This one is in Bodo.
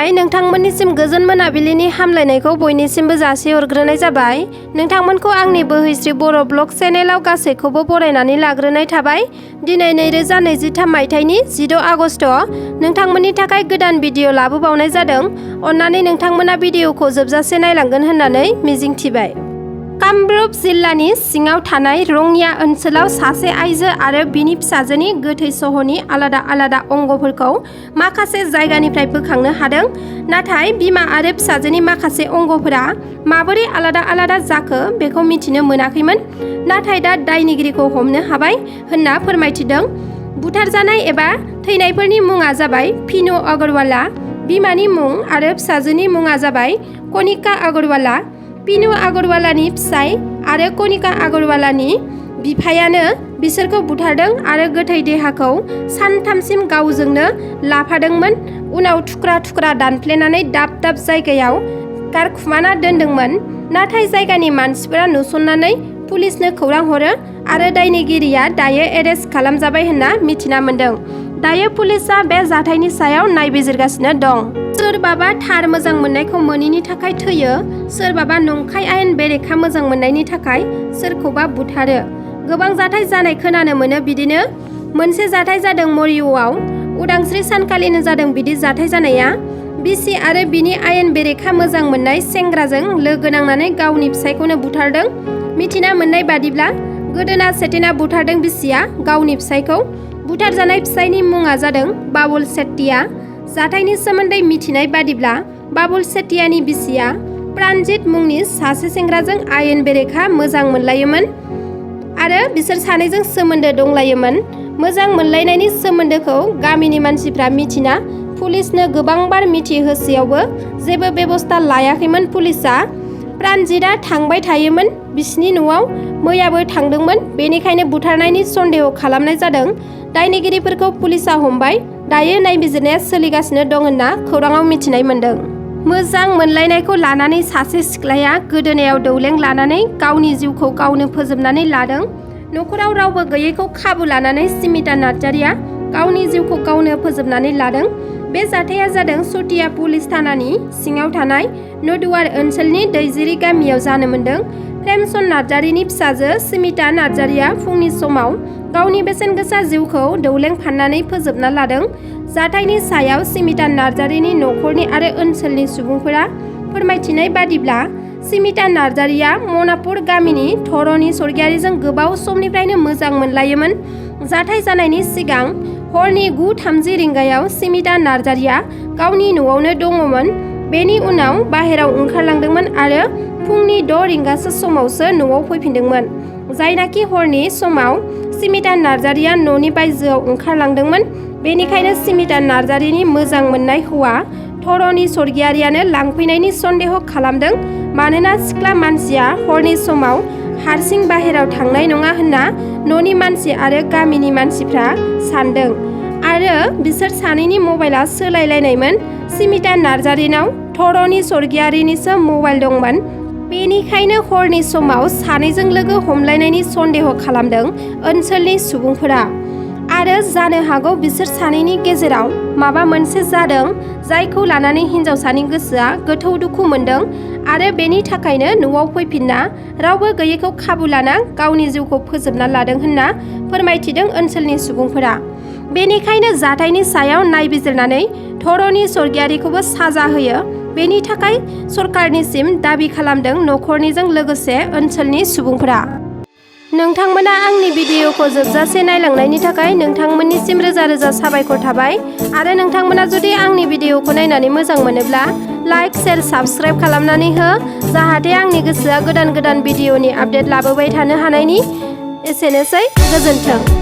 खुलुमबाय नोंथांमोननिसिम गोजोन मोनाबिलिनि हामलायनायखौ बयनिसिमबो जासिहरग्रोनाय जाबाय। नोंथांमोनखौ आंनि बोहैस्रि बर' ब्लग चेनेलाव गासैखौबो बरायनानै लाग्रोनाय थाबाय। दिनै 2023 मायथाइनि 16 आगस्ट नोंथांमोननि थाखाय गोदान भिडिअ लाबोबावनाय जादों। अन्नानै नोंथांमोना भिडिअखौ जोबजासे नायलांगोन होननानै मिजिंथिबाय। कामरुप जिल्लानि सिङाव थानाय रंगिया ओनसोलाव सासे आइजो आरो बिनि फिसाजोनि गोथै सहनि आलादा आलादा अंगफोरखौ माखासे जायगानिफ्राय बोखांनो हादों। नाथाय बिमा आरो फिसाजोनि माखासे अंगफोरा माबोरै आलादा आलादा जाखो बेखौ मिथिनो मोनाखैमोन। नाथाय दा दायनिगिरिखौ हमनो हाबाय होनना फोरमायथिदों। बुथारजानाय एबा थैनायफोरनि मुङा जाबाय फिनु अगरवाला, बिमानि मुं आरो फिसाजोनि मुङा जाबाय कनिका अगरवाला। पिनु अगरवालानि फिसाय आरो कनिका अगरवालानि बिफायानो बिसोरखौ बुथारदों आरो गोथै देहाखौ सानथामसिम गावजोंनो लाफादोंमोन। उनाव थुख्रा थुख्रा दानफ्लेनानै दाब दाब जायगायाव गारखुमाना दोनदोंमोन। नाथाय जायगानि मानसिफोरा नुसननानै पुलिसनो खौरां हरो आरो दायनिगिरिया दायो एरेस्ट खालामजाबाय होनना मिथिना मोन्दों। दायो पुलिसआ बे जाथायनि सायाव नायबिजिरगासिनो दं। सोरबाबा थार मोजां मोननायखौ मोनैनि थाखाय थैयो, सोरबाबा नंखाय आयेन बेरेखा मोजां मोननायनि थाखाय सोरखौबा बुथारो। गोबां जाथाय जानाय खोनानो मोनो। बिदिनो मोनसे जाथाय जादों मरिय'आव। उदांस्रि सानखालिनो जादों बिदि जाथाय जानाया। बिसि आरो बिनि आयेन बेरेखा मोजां मोननाय सेंग्राजों लोगो नांनानै गावनि फिसायखौनो बुथारदों। मिथिना मोननाय बादिब्ला गोदोना सेथेना बुथारदों बिसिया गावनि फिसायखौ। बुथारजानाय फिसायनि मुङा जादों बाबुल सेट्टिया। जाथायनि सोमोन्दै मिथिनाय बादिब्ला बाबुल सेट्टियानि बिसिया प्राणजित मुंनि सासे सेंग्राजों आयेन बेरेखा मोजां मोनलायोमोन आरो बिसोर सानैजों सोमोन्दो दंलायोमोन। मोजां मोनलायनायनि सोमोन्दोखौ गामिनि मानसिफ्रा मिथिना पुलिसनो गोबांबार मिथिहोसेयावबो जेबो बेबस्था लायाखैमोन पुलिसआ। प्राणजितआ थांबाय थायोमोन बिसिनि न'आव, मैयाबो थांदोंमोन। बेनिखायनो बुथारनायनि सन्देह खालामनाय जादों। दायनिगिरिफोरखौ पुलिसआ हमबाय। दायो नायबिजिरनाया सोलिगासिनो दं होनना खौराङाव मिथिनाय मोन्दों। मोजां मोनलायनायखौ लानानै सासे सिख्लाया गोदोनायाव दौलें लानानै गावनि जिउखौ गावनो फोजोबनानै लादों। न'खराव रावबो गैयैखौ खाबु लानानै स्मिता नार्जारिया गावनि जिउखौ गावनो फोजोबनानै लादों। बे जाथाया जादों चटिया पुलिस थानानि सिङाव थानाय नदुवार ओनसोलनि दैजिरि गामियाव जानो मोन्दों। प्रेमचंद नार्जारिनि फिसाजो स्मिता नार्जारिया फुंनि समाव गावनि बेसेन गोसा जिउखौ दौलें फाननानै फोजोबना लादों। जाथायनि सायाव स्मिता नार्जारिनि न'खरनि आरो ओनसोलनि सुबुंफोरा फोरमायथिनाय बादिब्ला स्मिता नार्जारिया मनापुर गामिनि धरणी स्वर्गियारिजों गोबाव समनिफ्रायनो मोजां मोनलायोमोन। जाथाय जानायनि सिगां हरनि 9:30 रिंगायाव स्मिता नार्जारिया गावनि न'आवनो दङमोन। बेनि उनाव बाहेराव ओंखारलांदोंमोन आरो फुंनि 6 रिंगासो समावसो न'आव फैफिनदोंमोन। जायनाखि हरनि समाव स्मिता नार्जारिया न'नि बायजोआव ओंखारलांदोंमोन। बेनिखायनो स्मिता नार्जारिनि मोजां मोननाय हौवा धरणी स्वर्गियारियानो लांफैनायनि सन्देह खालामदों। मानोना सिख्ला मानसिया हरनि समाव हारसिं बाहेराव थांनाय नङा होनना न'नि मानसि आरो गामिनि मानसिफ्रा सानदों आरो बिसोर सानैनि मबाइला सोलायलायनायमोन। स्मिता नार्जारिनाव धरणी स्वर्गियारिनिसो मबाइल दंमोन। बेनिखायनो हरनि समाव सानैजों लोगो हमलायनायनि सन्देह खालामदों ओनसोलनि सुबुंफोरा। आरो जानो हागौ बिसोर सानैनि गेजेराव माबा मोनसे जादों जायखौ लानानै हिन्जावसानि गोसोआ गोथौ दुखु मोनदों आरो बेनि थाखायनो न'आव फैफिनना रावबो गैयैखौ खाबु लाना गावनि जिउखौ फोजोबना लादों होनना फोरमायथिदों ओनसोलनि सुबुंफोरा। बेनिखायनो जाथायनि सायाव नायबिजिरनानै धरणी स्वर्गियारिखौबो साजा होयो। बेनि थाखाय सरकारनिसिम दाबि खालामदों न'खरनिजों लोगोसे ओनसोलनि सुबुंफोरा। नोंथांमोना आंनि भिडिअखौ जोबजासे नायलांनायनि थाखाय नोंथांमोननिसिम रोजा रोजा साबायखर थाबाय। आरो नोंथांमोना जुदि आंनि भिडिअखौ नायनानै मोजां मोनोब्ला लाइक, शेयार, साबस्क्राइब खालामनानै हो, जाहाथे आंनि गोसोआ गोदान गोदान भिडिअनि आपडेट लाबोबाय थानो हानायनि। एसेनोसै, गोजोन्थों।